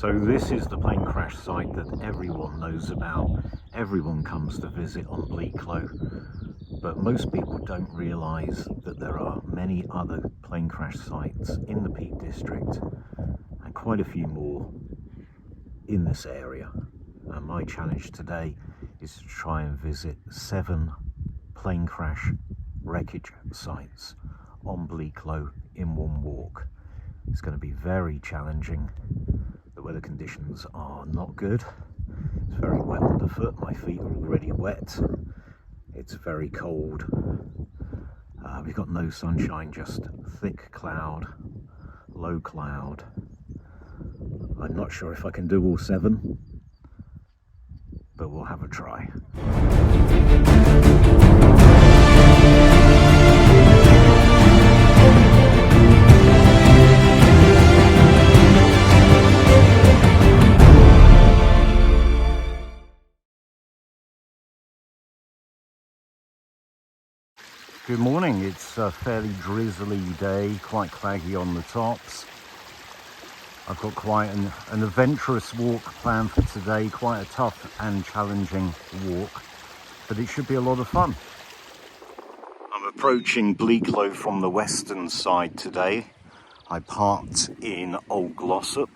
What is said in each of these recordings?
So this is the plane crash site that everyone knows about. Everyone comes to visit on Bleaklow, but most people don't realise that there are many other plane crash sites in the Peak District and quite a few more in this area. And my challenge today is to try and visit 7 plane crash wreckage sites on Bleaklow in one walk. It's going to be very challenging. The weather conditions are not good. It's very wet underfoot. My feet are already wet. It's very cold. We've got no sunshine, just thick cloud, low cloud. I'm not sure if I can do all 7, but we'll have a try. Good morning. It's a fairly drizzly day, quite claggy on the tops. I've got quite an adventurous walk planned for today, quite a tough and challenging walk, but it should be a lot of fun. I'm approaching Bleaklow from the western side today. I parked in Old Glossop,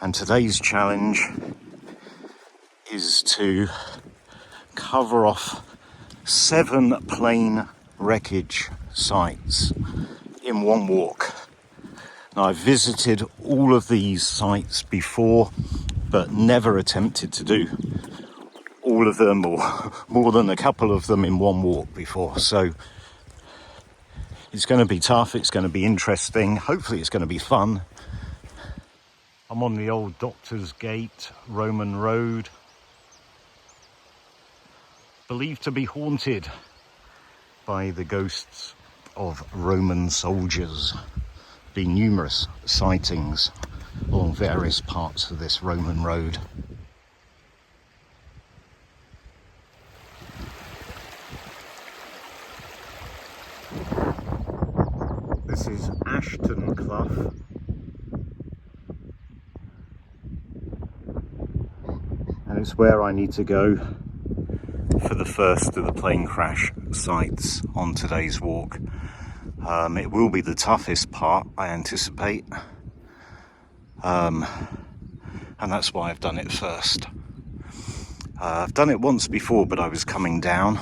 and today's challenge is to cover off 7 plane wreckage sites in one walk. Now, I've visited all of these sites before, but never attempted to do all of them or more than a couple of them in one walk before. So it's going to be tough, it's going to be interesting, hopefully it's going to be fun. I'm on the old Doctor's Gate, Roman Road, believed to be haunted by the ghosts of Roman soldiers. Been numerous sightings along various parts of this Roman road. This is Ashton Clough. And it's where I need to go for the first of the plane crash sites on today's walk. It will be the toughest part, I anticipate, and that's why I've done it first. I've done it once before, but I was coming down.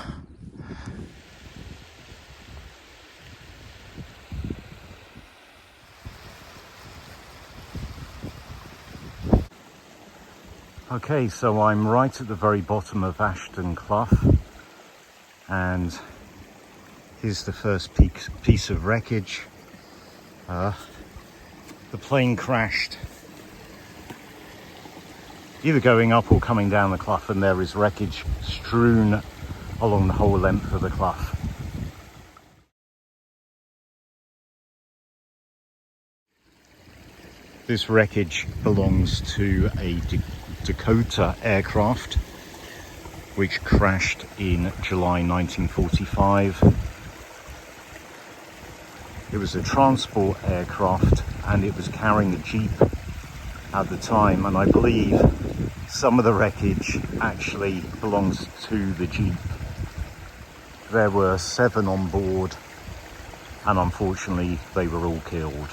Okay, so I'm right at the very bottom of Ashton Clough, and here's the first piece of wreckage. The plane crashed either going up or coming down the clough, and there is wreckage strewn along the whole length of the clough. This wreckage belongs to a Dakota aircraft which crashed in July 1945. It was a transport aircraft and it was carrying a jeep at the time, and I believe some of the wreckage actually belongs to the jeep. There were 7 on board and unfortunately they were all killed.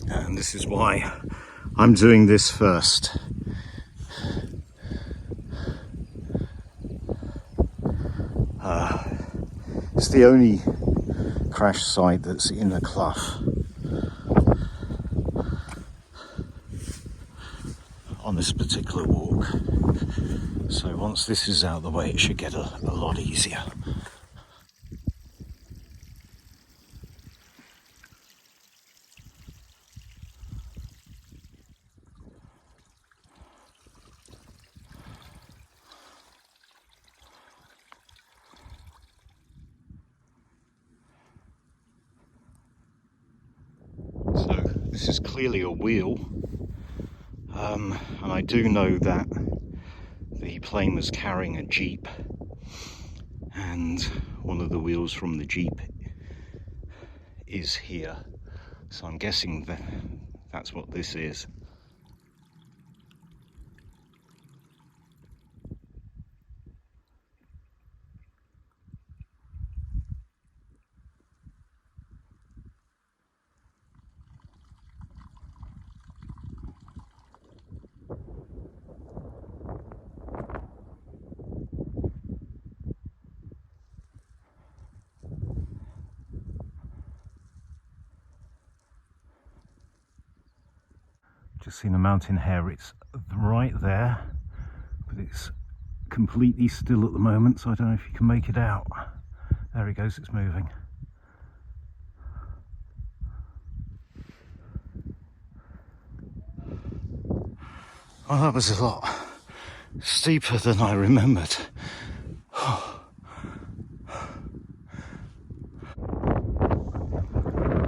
And this is why I'm doing this first. It's the only crash site that's in a clough on this particular walk. So once this is out of the way, it should get a lot easier. So this is clearly a wheel. And I do know that the plane was carrying a Jeep, and one of the wheels from the Jeep is here, so I'm guessing that that's what this is. Just seen a mountain hare. It's right there, but it's completely still at the moment, so I don't know if you can make it out. There he goes, it's moving. Oh, that was a lot steeper than I remembered.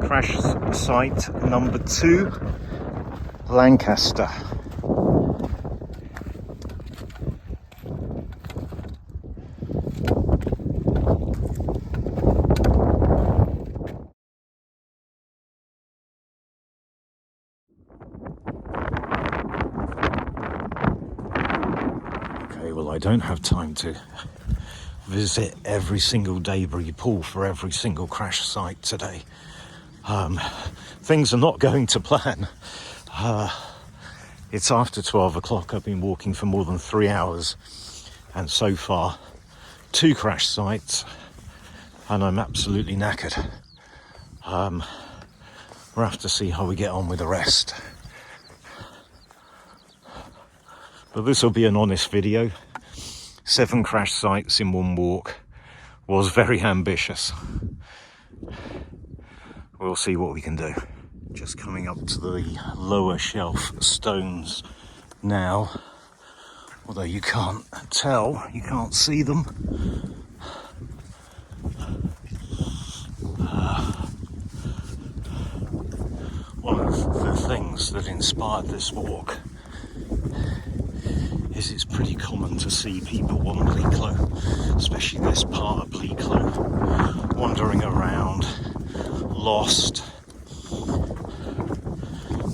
Crash site number 2, Lancaster. Okay, well, I don't have time to visit every single debris pool for every single crash site today. Things are not going to plan. It's after 12 o'clock. I've been walking for more than 3 hours, and so far 2 crash sites, and I'm absolutely knackered. We'll have to see how we get on with the rest. But this will be an honest video. 7 crash sites in one walk was very ambitious. We'll see what we can do. Just coming up to the lower shelf stones now, although you can't tell, you can't see them. One of the things that inspired this walk is it's pretty common to see people on Bleaklow, especially this part of Bleaklow, wandering around, lost,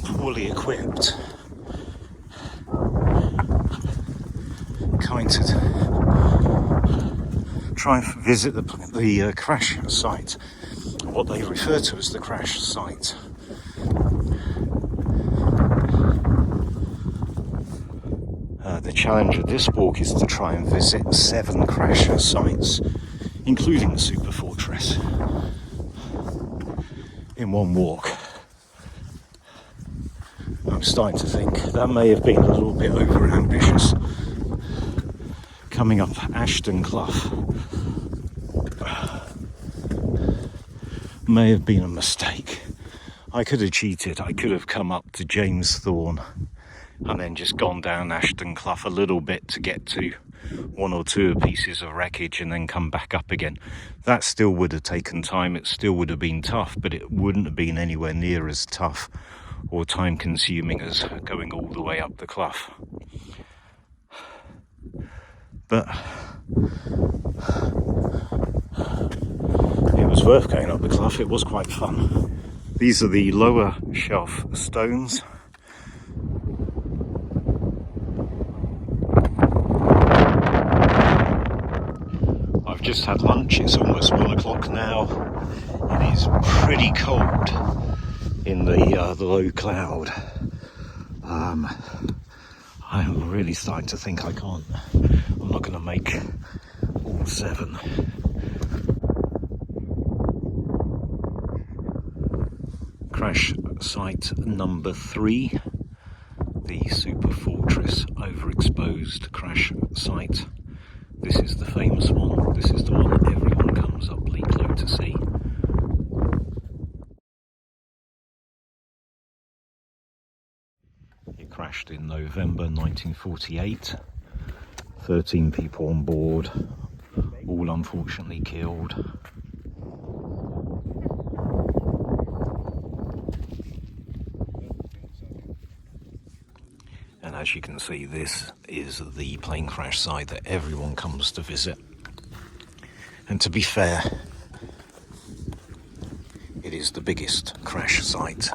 poorly equipped, coming to try and visit the crash site, what they refer to as the crash site. The challenge of this walk is to try and visit 7 crash sites, including the Superfortress, in one walk. I'm starting to think that may have been a little bit over ambitious. Coming up Ashton Clough may have been a mistake. I could have cheated. I could have come up to James Thorne and then just gone down Ashton Clough a little bit to get to 1 or 2 pieces of wreckage and then come back up again. That still would have taken time. It still would have been tough, but it wouldn't have been anywhere near as tough or time consuming as going all the way up the clough. But it was worth going up the clough. It was quite fun. These are the lower shelf stones. I've just had lunch. It's almost 1 o'clock now. It is pretty cold in the low cloud. I'm really starting to think I'm not going to make all 7. Crash site number 3, the Superfortress overexposed crash site. This is the famous one. This is the one that everyone comes up Bleaklow to see. It crashed in November 1948. 13 people on board, all unfortunately killed. And as you can see, this is the plane crash site that everyone comes to visit. And to be fair, it is the biggest crash site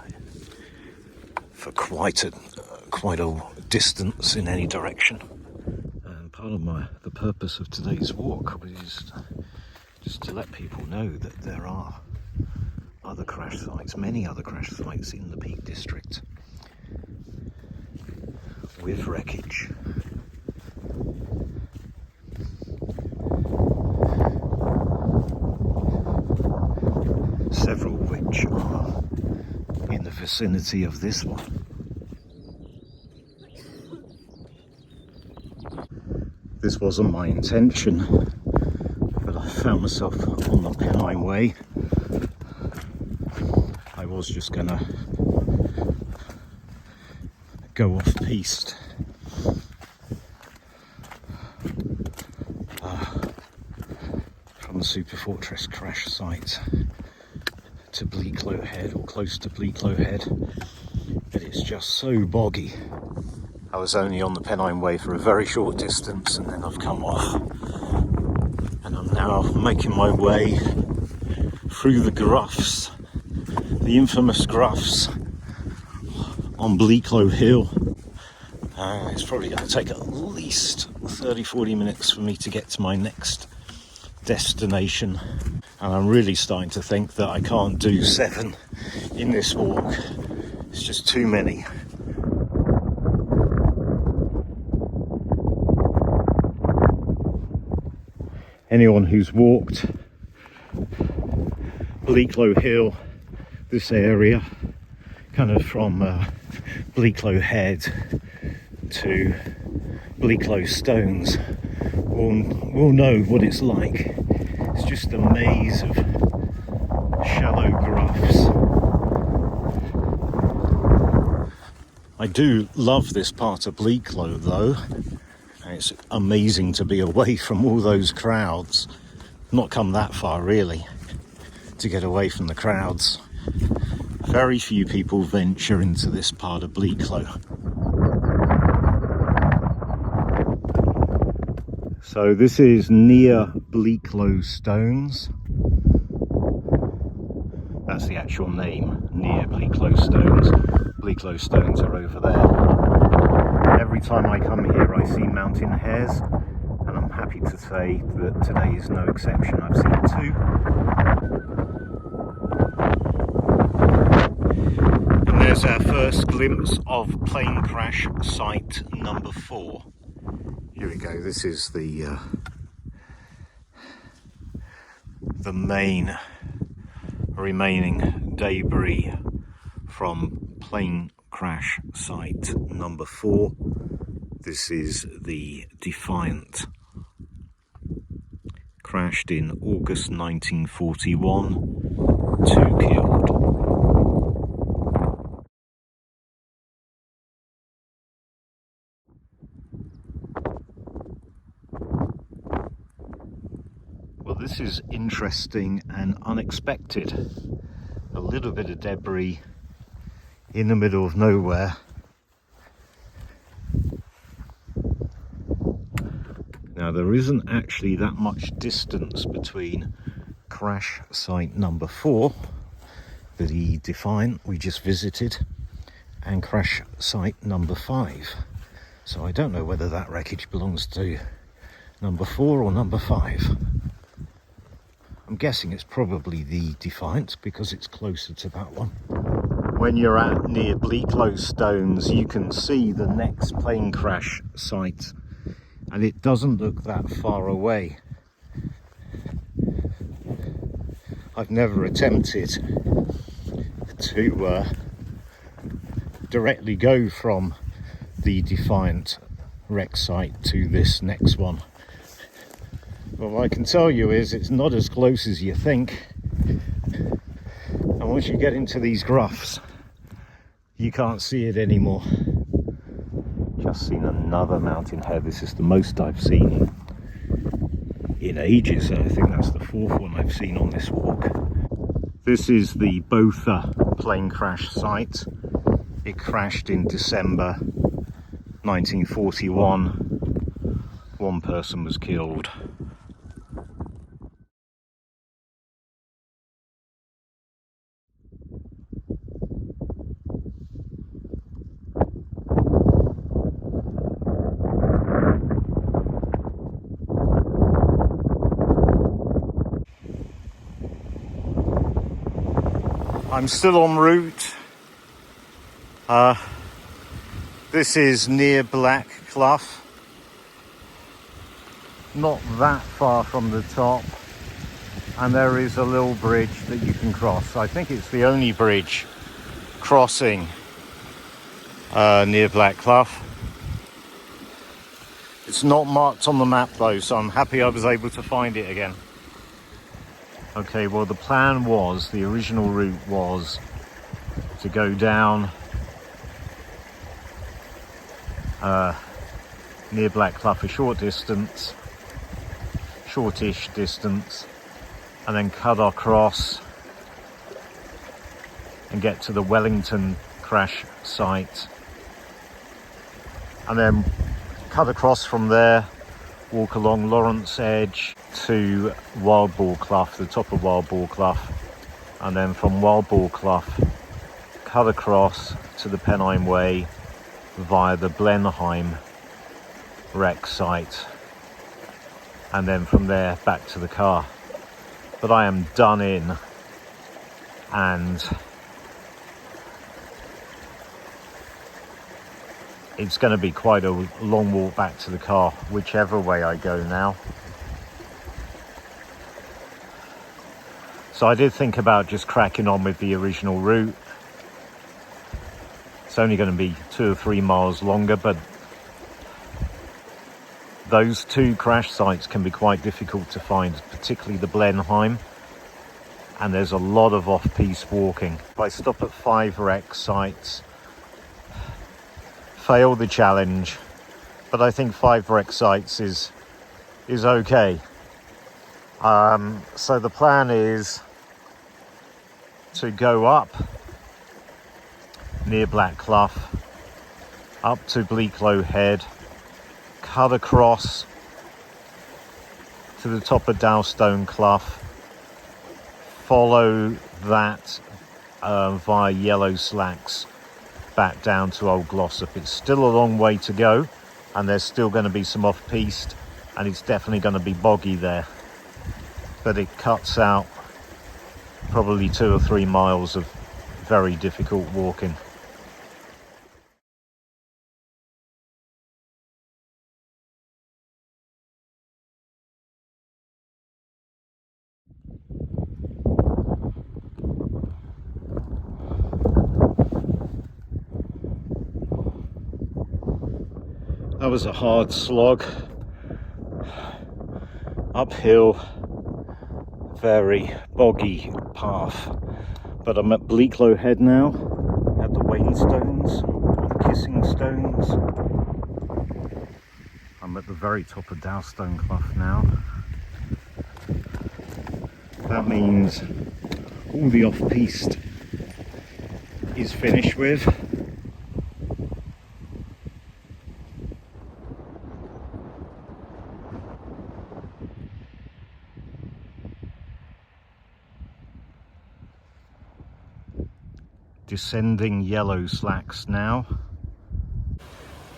for quite a distance in any direction. And part of the purpose of today's walk is just to let people know that there are other crash sites, many other crash sites in the Peak District with wreckage. Several of which are in the vicinity of this one. This wasn't my intention, but I found myself on the Pennine Way. I was just gonna go off piste. From the Superfortress crash site to Bleaklow Head, or close to Bleaklow Head, but it's just so boggy. I was only on the Pennine Way for a very short distance, and then I've come off, and I'm now making my way through the gruffs, the infamous gruffs on Bleaklow Hill. It's probably going to take at least 30-40 minutes for me to get to my next destination, and I'm really starting to think that I can't do 7 in this walk. It's just too many. Anyone who's walked Bleaklow Hill, this area, kind of from Bleaklow Head to Bleaklow Stones, will know what it's like. It's just a maze of shallow gruffs. I do love this part of Bleaklow though. It's amazing to be away from all those crowds. Not come that far really to get away from the crowds. Very few people venture into this part of Bleaklow. So this is near Bleaklow Stones. That's the actual name, near Bleaklow Stones. Bleaklow Stones are over there. Every time I come here I see mountain hares, and I'm happy to say that today is no exception. I've seen 2. And there's our first glimpse of plane crash site number 4. Here we go. This is the main remaining debris from plane crash site number 4. This is the Defiant. Crashed in August 1941. 2 killed. Well, this is interesting and unexpected. A little bit of debris in the middle of nowhere. Now, there isn't actually that much distance between crash site number 4, the Defiant we just visited, and crash site number 5. So I don't know whether that wreckage belongs to number 4 or number 5. I'm guessing it's probably the Defiant because it's closer to that one. When you're at near Bleaklow Stones, you can see the next plane crash site, and it doesn't look that far away. I've never attempted to directly go from the Defiant wreck site to this next one. But what I can tell you is it's not as close as you think. And once you get into these gruffs, you can't see it anymore. Just seen another mountain hare. This is the most I've seen in ages. I think that's the 4th one I've seen on this walk. This is the Botha plane crash site. It crashed in December 1941, one person was killed. I'm still en route. This is near Bleaklow. Not that far from the top. And there is a little bridge that you can cross. I think it's the only bridge crossing near Bleaklow. It's not marked on the map though, so I'm happy I was able to find it again. Okay, well the plan was, the original route was to go down near Bleaklow a shortish distance, and then cut across and get to the Wellington crash site, and then cut across from there, walk along Lawrence Edge to Wild Boar Clough, the top of Wild Boar Clough, and then from Wild Boar Clough cut across to the Pennine Way via the Blenheim wreck site, and then from there back to the car. But I am done in, and it's going to be quite a long walk back to the car, whichever way I go now. So I did think about just cracking on with the original route. It's only going to be 2 or 3 miles longer, but those two crash sites can be quite difficult to find, particularly the Blenheim, and there's a lot of off-piste walking. If I stop at 5 wreck sites, fail the challenge, but I think 5 wreck sites is okay. So the plan is to go up near Bleaklow, up to Bleaklow Head, cut across to the top of Dowstone Clough, follow that via Yellow Slacks back down to Old Glossop. It's still a long way to go, and there's still going to be some off-piste, and it's definitely going to be boggy there, but it cuts out probably 2 or 3 miles of very difficult walking. That was a hard slog, uphill, very boggy path, but I'm at Bleaklow Head now, at the Wainstones, the Kissing Stones. I'm at the very top of Dowstone Clough now. That means all the off-piste is finished with. Descending Yellow Slacks now.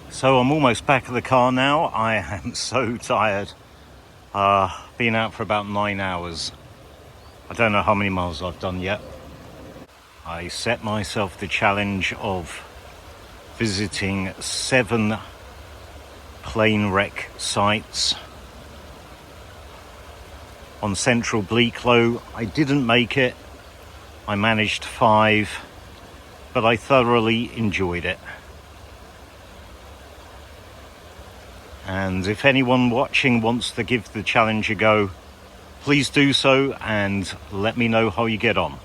So I'm almost back at the car now. I am so tired. Been out for about 9 hours. I don't know how many miles I've done yet. I set myself the challenge of visiting 7 plane wreck sites on central Bleaklow. I didn't make it. I managed 5. But I thoroughly enjoyed it. And if anyone watching wants to give the challenge a go, please do so and let me know how you get on.